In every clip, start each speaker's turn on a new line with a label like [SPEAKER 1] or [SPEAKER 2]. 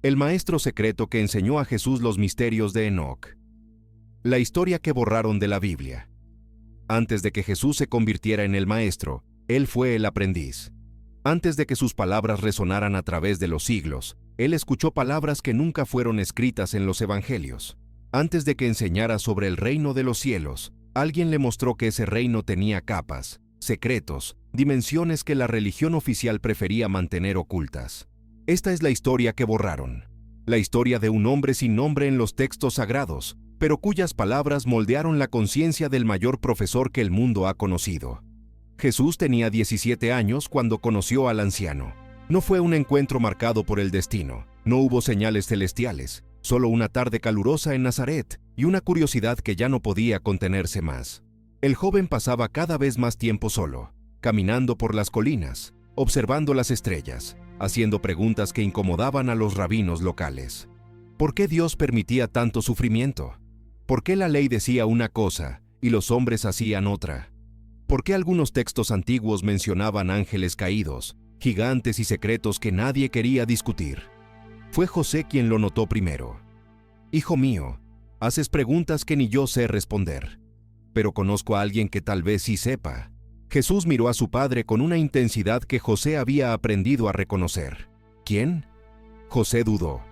[SPEAKER 1] el maestro secreto que enseñó a Jesús los misterios de Enoc. La historia que borraron de la Biblia. Antes de que Jesús se convirtiera en el maestro, él fue el aprendiz. Antes de que sus palabras resonaran a través de los siglos, él escuchó palabras que nunca fueron escritas en los evangelios. Antes de que enseñara sobre el reino de los cielos, alguien le mostró que ese reino tenía capas, secretos, dimensiones que la religión oficial prefería mantener ocultas. Esta es la historia que borraron. La historia de un hombre sin nombre en los textos sagrados, pero cuyas palabras moldearon la conciencia del mayor profesor que el mundo ha conocido. Jesús tenía 17 años cuando conoció al anciano. No fue un encuentro marcado por el destino, no hubo señales celestiales, solo una tarde calurosa en Nazaret y una curiosidad que ya no podía contenerse más. El joven pasaba cada vez más tiempo solo, caminando por las colinas, observando las estrellas, haciendo preguntas que incomodaban a los rabinos locales. ¿Por qué Dios permitía tanto sufrimiento? ¿Por qué la ley decía una cosa y los hombres hacían otra? ¿Por qué algunos textos antiguos mencionaban ángeles caídos, gigantes y secretos que nadie quería discutir? Fue José quien lo notó primero. Hijo mío, haces preguntas que ni yo sé responder, pero conozco a alguien que tal vez sí sepa. Jesús miró a su padre con una intensidad que José había aprendido a reconocer. ¿Quién? José dudó.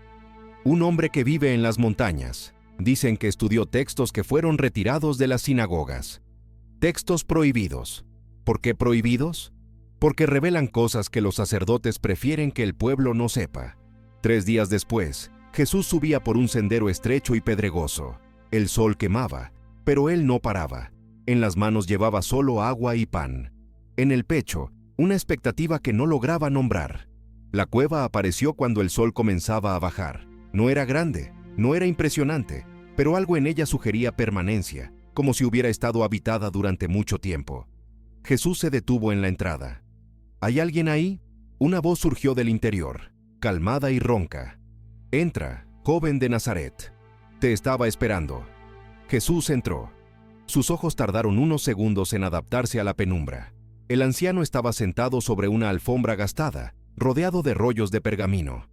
[SPEAKER 1] Un hombre que vive en las montañas. Dicen que estudió textos que fueron retirados de las sinagogas. Textos prohibidos. ¿Por qué prohibidos? Porque revelan cosas que los sacerdotes prefieren que el pueblo no sepa. 3 días después, Jesús subía por un sendero estrecho y pedregoso. El sol quemaba, pero él no paraba. En las manos llevaba solo agua y pan. En el pecho, una expectativa que no lograba nombrar. La cueva apareció cuando el sol comenzaba a bajar. No era grande, no era impresionante, pero algo en ella sugería permanencia, como si hubiera estado habitada durante mucho tiempo. Jesús se detuvo en la entrada. ¿Hay alguien ahí? Una voz surgió del interior, calmada y ronca. Entra, joven de Nazaret. Te estaba esperando. Jesús entró. Sus ojos tardaron unos segundos en adaptarse a la penumbra. El anciano estaba sentado sobre una alfombra gastada, rodeado de rollos de pergamino.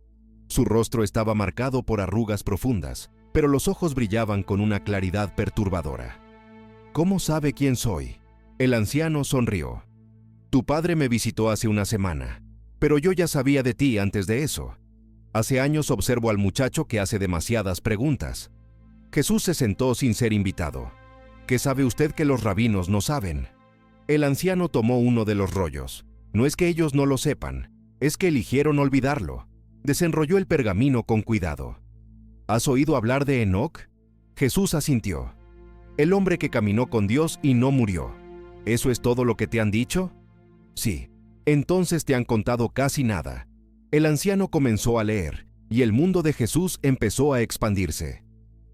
[SPEAKER 1] Su rostro estaba marcado por arrugas profundas, pero los ojos brillaban con una claridad perturbadora. ¿Cómo sabe quién soy? El anciano sonrió. Tu padre me visitó hace una semana, pero yo ya sabía de ti antes de eso. Hace años observo al muchacho que hace demasiadas preguntas. Jesús se sentó sin ser invitado. ¿Qué sabe usted que los rabinos no saben? El anciano tomó uno de los rollos. No es que ellos no lo sepan, es que eligieron olvidarlo. Desenrolló el pergamino con cuidado. ¿Has oído hablar de Enoc? Jesús asintió. El hombre que caminó con Dios y no murió. ¿Eso es todo lo que te han dicho? Sí. Entonces te han contado casi nada. El anciano comenzó a leer, y el mundo de Jesús empezó a expandirse.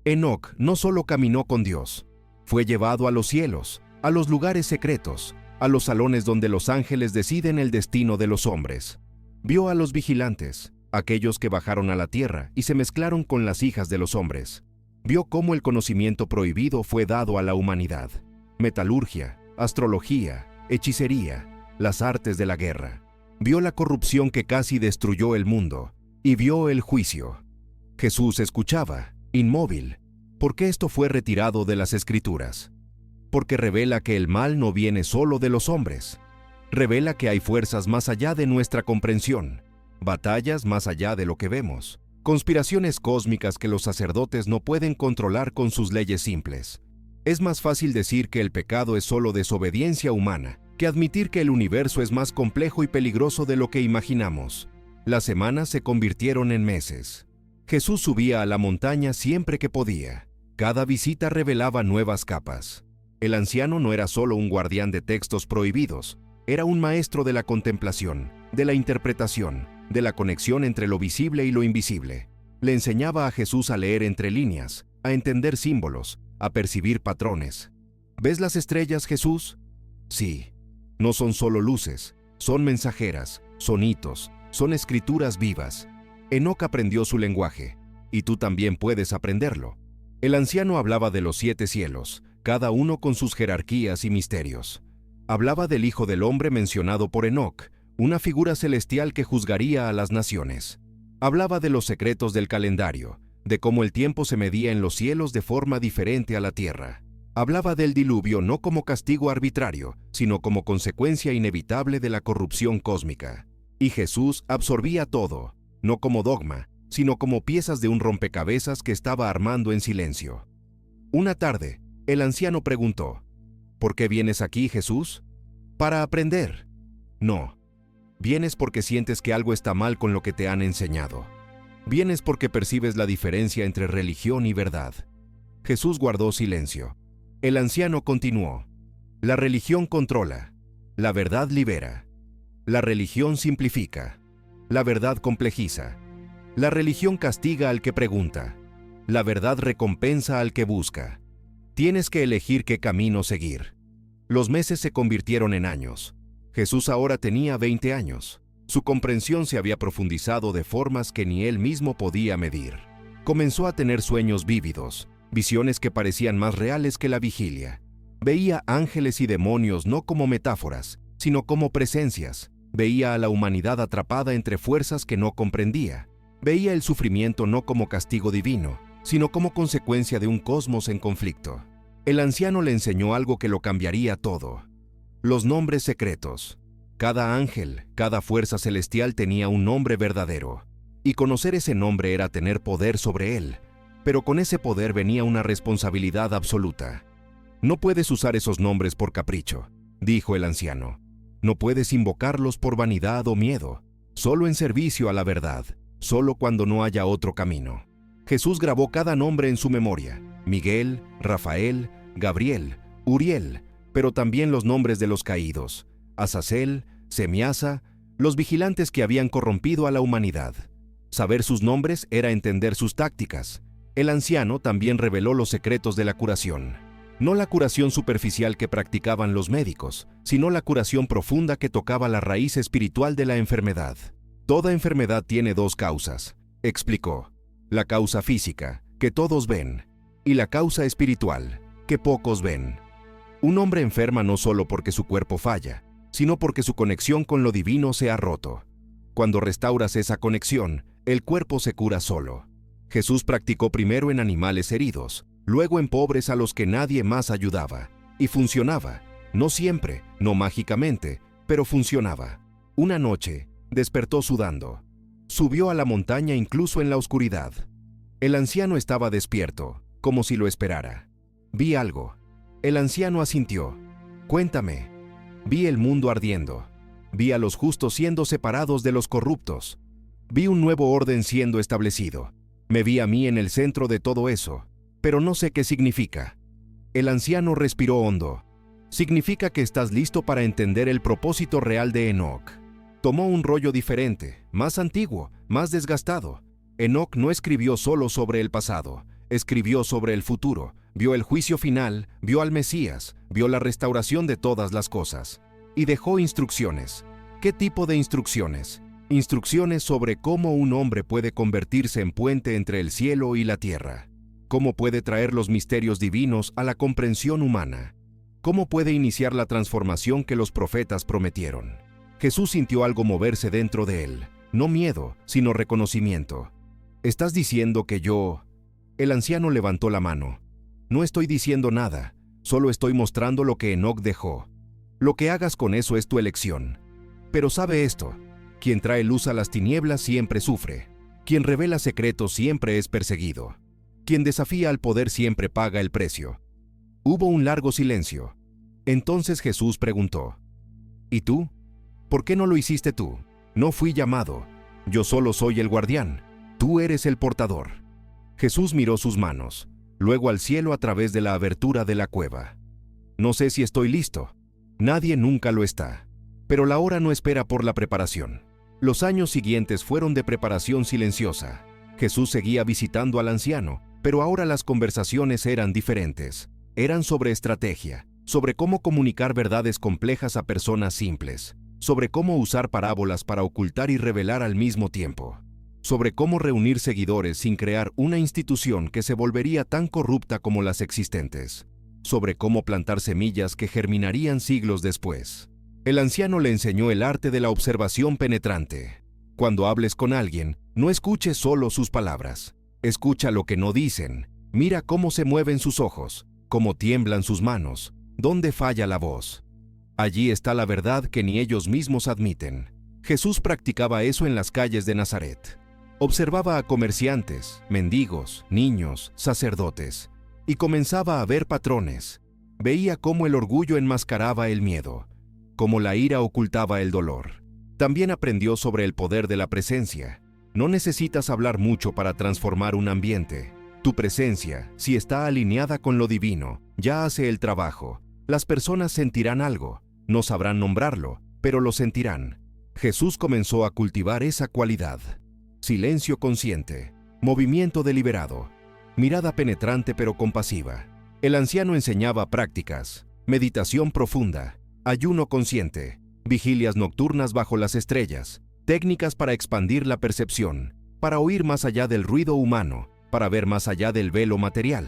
[SPEAKER 1] Enoc no solo caminó con Dios, fue llevado a los cielos, a los lugares secretos, a los salones donde los ángeles deciden el destino de los hombres. Vio a los vigilantes, aquellos que bajaron a la tierra y se mezclaron con las hijas de los hombres. Vio cómo el conocimiento prohibido fue dado a la humanidad. Metalurgia, astrología, hechicería, las artes de la guerra. Vio la corrupción que casi destruyó el mundo, y vio el juicio. Jesús escuchaba, inmóvil. ¿Por qué esto fue retirado de las Escrituras? Porque revela que el mal no viene solo de los hombres. Revela que hay fuerzas más allá de nuestra comprensión, batallas más allá de lo que vemos, conspiraciones cósmicas que los sacerdotes no pueden controlar con sus leyes simples. Es más fácil decir que el pecado es solo desobediencia humana que admitir que el universo es más complejo y peligroso de lo que imaginamos. Las semanas se convirtieron en meses. Jesús subía a la montaña siempre que podía. Cada visita revelaba nuevas capas. El anciano no era solo un guardián de textos prohibidos, era un maestro de la contemplación, de la interpretación, de la conexión entre lo visible y lo invisible. Le enseñaba a Jesús a leer entre líneas, a entender símbolos, a percibir patrones. ¿Ves las estrellas, Jesús? Sí. No son solo luces, son mensajeras, son hitos, son escrituras vivas. Enoc aprendió su lenguaje, y tú también puedes aprenderlo. El anciano hablaba de los 7 cielos, cada uno con sus jerarquías y misterios. Hablaba del Hijo del Hombre mencionado por Enoc, una figura celestial que juzgaría a las naciones. Hablaba de los secretos del calendario, de cómo el tiempo se medía en los cielos de forma diferente a la tierra. Hablaba del diluvio no como castigo arbitrario, sino como consecuencia inevitable de la corrupción cósmica. Y Jesús absorbía todo, no como dogma, sino como piezas de un rompecabezas que estaba armando en silencio. Una tarde, el anciano preguntó, ¿por qué vienes aquí, Jesús? ¿Para aprender? No. Vienes porque sientes que algo está mal con lo que te han enseñado. Vienes porque percibes la diferencia entre religión y verdad. Jesús guardó silencio. El anciano continuó. La religión controla. La verdad libera. La religión simplifica. La verdad complejiza. La religión castiga al que pregunta. La verdad recompensa al que busca. Tienes que elegir qué camino seguir. Los meses se convirtieron en años. Jesús ahora tenía 20 años. Su comprensión se había profundizado de formas que ni él mismo podía medir. Comenzó a tener sueños vívidos, visiones que parecían más reales que la vigilia. Veía ángeles y demonios no como metáforas, sino como presencias. Veía a la humanidad atrapada entre fuerzas que no comprendía. Veía el sufrimiento no como castigo divino, sino como consecuencia de un cosmos en conflicto. El anciano le enseñó algo que lo cambiaría todo. Los nombres secretos. Cada ángel, cada fuerza celestial tenía un nombre verdadero, y conocer ese nombre era tener poder sobre él, pero con ese poder venía una responsabilidad absoluta. No puedes usar esos nombres por capricho, dijo el anciano. No puedes invocarlos por vanidad o miedo, solo en servicio a la verdad, solo cuando no haya otro camino. Jesús grabó cada nombre en su memoria: Miguel, Rafael, Gabriel, Uriel, pero también los nombres de los caídos, Azazel, Semiasa, los vigilantes que habían corrompido a la humanidad. Saber sus nombres era entender sus tácticas. El anciano también reveló los secretos de la curación. No la curación superficial que practicaban los médicos, sino la curación profunda que tocaba la raíz espiritual de la enfermedad. Toda enfermedad tiene dos causas, explicó. La causa física, que todos ven, y la causa espiritual, que pocos ven. Un hombre enferma no solo porque su cuerpo falla, sino porque su conexión con lo divino se ha roto. Cuando restauras esa conexión, el cuerpo se cura solo. Jesús practicó primero en animales heridos, luego en pobres a los que nadie más ayudaba. Y funcionaba, no siempre, no mágicamente, pero funcionaba. Una noche, despertó sudando. Subió a la montaña incluso en la oscuridad. El anciano estaba despierto, como si lo esperara. Vi algo. El anciano asintió. Cuéntame. Vi el mundo ardiendo. Vi a los justos siendo separados de los corruptos. Vi un nuevo orden siendo establecido. Me vi a mí en el centro de todo eso, pero no sé qué significa. El anciano respiró hondo. Significa que estás listo para entender el propósito real de Enoc. Tomó un rollo diferente, más antiguo, más desgastado. Enoc no escribió solo sobre el pasado, escribió sobre el futuro. Vio el juicio final, vio al Mesías, vio la restauración de todas las cosas. Y dejó instrucciones. ¿Qué tipo de instrucciones? Instrucciones sobre cómo un hombre puede convertirse en puente entre el cielo y la tierra. Cómo puede traer los misterios divinos a la comprensión humana. Cómo puede iniciar la transformación que los profetas prometieron. Jesús sintió algo moverse dentro de él. No miedo, sino reconocimiento. ¿Estás diciendo que yo...? El anciano levantó la mano. No estoy diciendo nada, solo estoy mostrando lo que Enoc dejó. Lo que hagas con eso es tu elección. Pero sabe esto, quien trae luz a las tinieblas siempre sufre. Quien revela secretos siempre es perseguido. Quien desafía al poder siempre paga el precio. Hubo un largo silencio. Entonces Jesús preguntó, ¿y tú? ¿Por qué no lo hiciste tú? No fui llamado. Yo solo soy el guardián. Tú eres el portador. Jesús miró sus manos, luego al cielo a través de la abertura de la cueva. No sé si estoy listo. Nadie nunca lo está. Pero la hora no espera por la preparación. Los años siguientes fueron de preparación silenciosa. Jesús seguía visitando al anciano, pero ahora las conversaciones eran diferentes. Eran sobre estrategia, sobre cómo comunicar verdades complejas a personas simples, sobre cómo usar parábolas para ocultar y revelar al mismo tiempo, sobre cómo reunir seguidores sin crear una institución que se volvería tan corrupta como las existentes, sobre cómo plantar semillas que germinarían siglos después. El anciano le enseñó el arte de la observación penetrante. Cuando hables con alguien, no escuches solo sus palabras. Escucha lo que no dicen. Mira cómo se mueven sus ojos, cómo tiemblan sus manos, dónde falla la voz. Allí está la verdad que ni ellos mismos admiten. Jesús practicaba eso en las calles de Nazaret. Observaba a comerciantes, mendigos, niños, sacerdotes, y comenzaba a ver patrones. Veía cómo el orgullo enmascaraba el miedo, cómo la ira ocultaba el dolor. También aprendió sobre el poder de la presencia. No necesitas hablar mucho para transformar un ambiente. Tu presencia, si está alineada con lo divino, ya hace el trabajo. Las personas sentirán algo. No sabrán nombrarlo, pero lo sentirán. Jesús comenzó a cultivar esa cualidad. Silencio consciente, movimiento deliberado, mirada penetrante pero compasiva. El anciano enseñaba prácticas, meditación profunda, ayuno consciente, vigilias nocturnas bajo las estrellas, técnicas para expandir la percepción, para oír más allá del ruido humano, para ver más allá del velo material.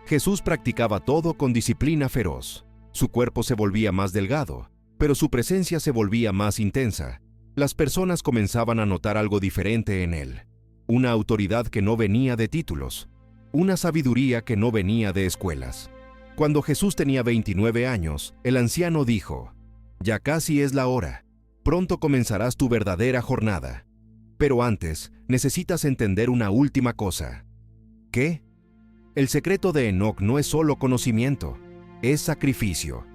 [SPEAKER 1] Jesús practicaba todo con disciplina feroz. Su cuerpo se volvía más delgado, pero su presencia se volvía más intensa. Las personas comenzaban a notar algo diferente en él. Una autoridad que no venía de títulos, una sabiduría que no venía de escuelas. Cuando Jesús tenía 29 años, el anciano dijo: «Ya casi es la hora. Pronto comenzarás tu verdadera jornada. Pero antes, necesitas entender una última cosa». ¿Qué? El secreto de Enoc no es solo conocimiento, es sacrificio.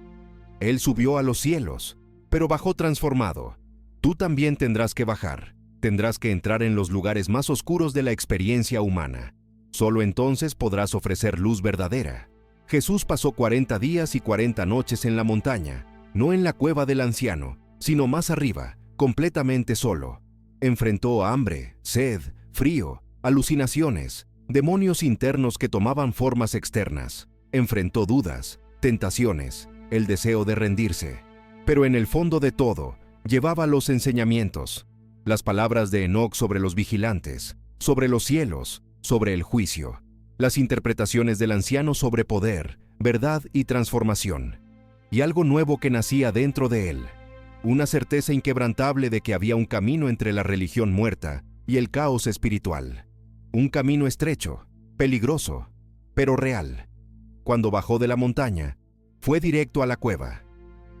[SPEAKER 1] Él subió a los cielos, pero bajó transformado. Tú también tendrás que bajar. Tendrás que entrar en los lugares más oscuros de la experiencia humana. Solo entonces podrás ofrecer luz verdadera. Jesús pasó 40 días y 40 noches en la montaña, no en la cueva del anciano, sino más arriba, completamente solo. Enfrentó hambre, sed, frío, alucinaciones, demonios internos que tomaban formas externas. Enfrentó dudas, tentaciones, el deseo de rendirse. Pero en el fondo de todo, llevaba los enseñamientos, las palabras de Enoc sobre los vigilantes, sobre los cielos, sobre el juicio, las interpretaciones del anciano sobre poder, verdad y transformación, y algo nuevo que nacía dentro de él, una certeza inquebrantable de que había un camino entre la religión muerta y el caos espiritual. Un camino estrecho, peligroso, pero real. Cuando bajó de la montaña, fue directo a la cueva.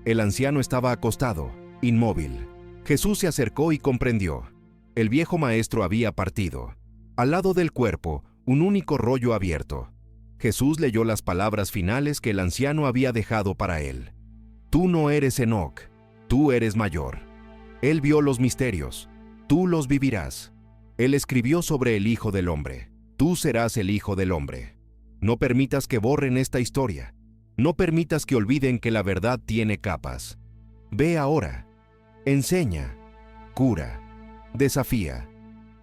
[SPEAKER 1] El anciano estaba acostado, inmóvil. Jesús se acercó y comprendió. El viejo maestro había partido. Al lado del cuerpo, un único rollo abierto. Jesús leyó las palabras finales que el anciano había dejado para él. Tú no eres Enoc, tú eres mayor. Él vio los misterios, tú los vivirás. Él escribió sobre el Hijo del Hombre. Tú serás el Hijo del Hombre. No permitas que borren esta historia. No permitas que olviden que la verdad tiene capas. Ve ahora. Enseña. Cura. Desafía.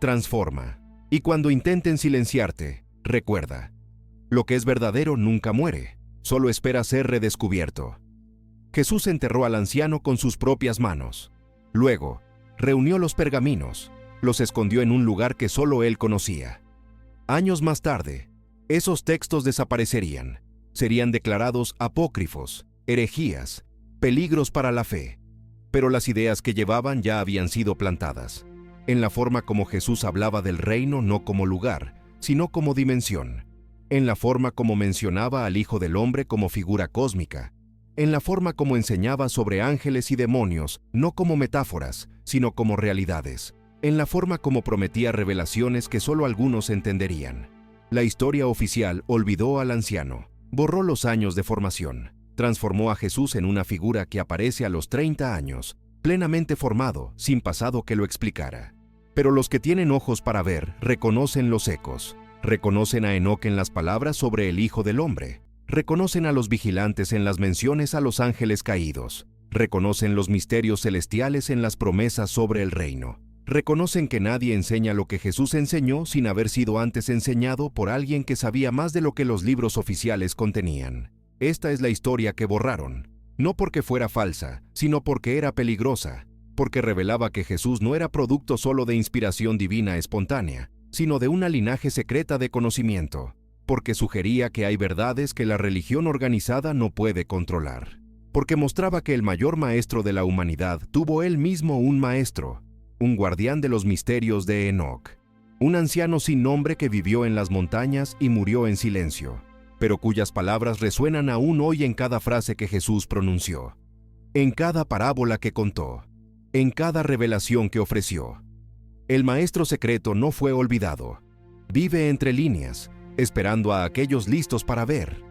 [SPEAKER 1] Transforma. Y cuando intenten silenciarte, recuerda. Lo que es verdadero nunca muere. Solo espera ser redescubierto. Jesús enterró al anciano con sus propias manos. Luego, reunió los pergaminos. Los escondió en un lugar que solo él conocía. Años más tarde, esos textos desaparecerían. Serían declarados apócrifos, herejías, peligros para la fe. Pero las ideas que llevaban ya habían sido plantadas. En la forma como Jesús hablaba del reino no como lugar, sino como dimensión. En la forma como mencionaba al Hijo del Hombre como figura cósmica. En la forma como enseñaba sobre ángeles y demonios, no como metáforas, sino como realidades. En la forma como prometía revelaciones que solo algunos entenderían. La historia oficial olvidó al anciano, borró los años de formación, transformó a Jesús en una figura que aparece a los 30 años, plenamente formado, sin pasado que lo explicara. Pero los que tienen ojos para ver reconocen los ecos, reconocen a Enoc en las palabras sobre el Hijo del Hombre, reconocen a los vigilantes en las menciones a los ángeles caídos, reconocen los misterios celestiales en las promesas sobre el reino. Reconocen que nadie enseña lo que Jesús enseñó sin haber sido antes enseñado por alguien que sabía más de lo que los libros oficiales contenían. Esta es la historia que borraron, no porque fuera falsa, sino porque era peligrosa, porque revelaba que Jesús no era producto solo de inspiración divina espontánea, sino de una linaje secreta de conocimiento, porque sugería que hay verdades que la religión organizada no puede controlar, porque mostraba que el mayor maestro de la humanidad tuvo él mismo un maestro, un guardián de los misterios de Enoc, un anciano sin nombre que vivió en las montañas y murió en silencio, pero cuyas palabras resuenan aún hoy en cada frase que Jesús pronunció, en cada parábola que contó, en cada revelación que ofreció. El maestro secreto no fue olvidado. Vive entre líneas, esperando a aquellos listos para ver.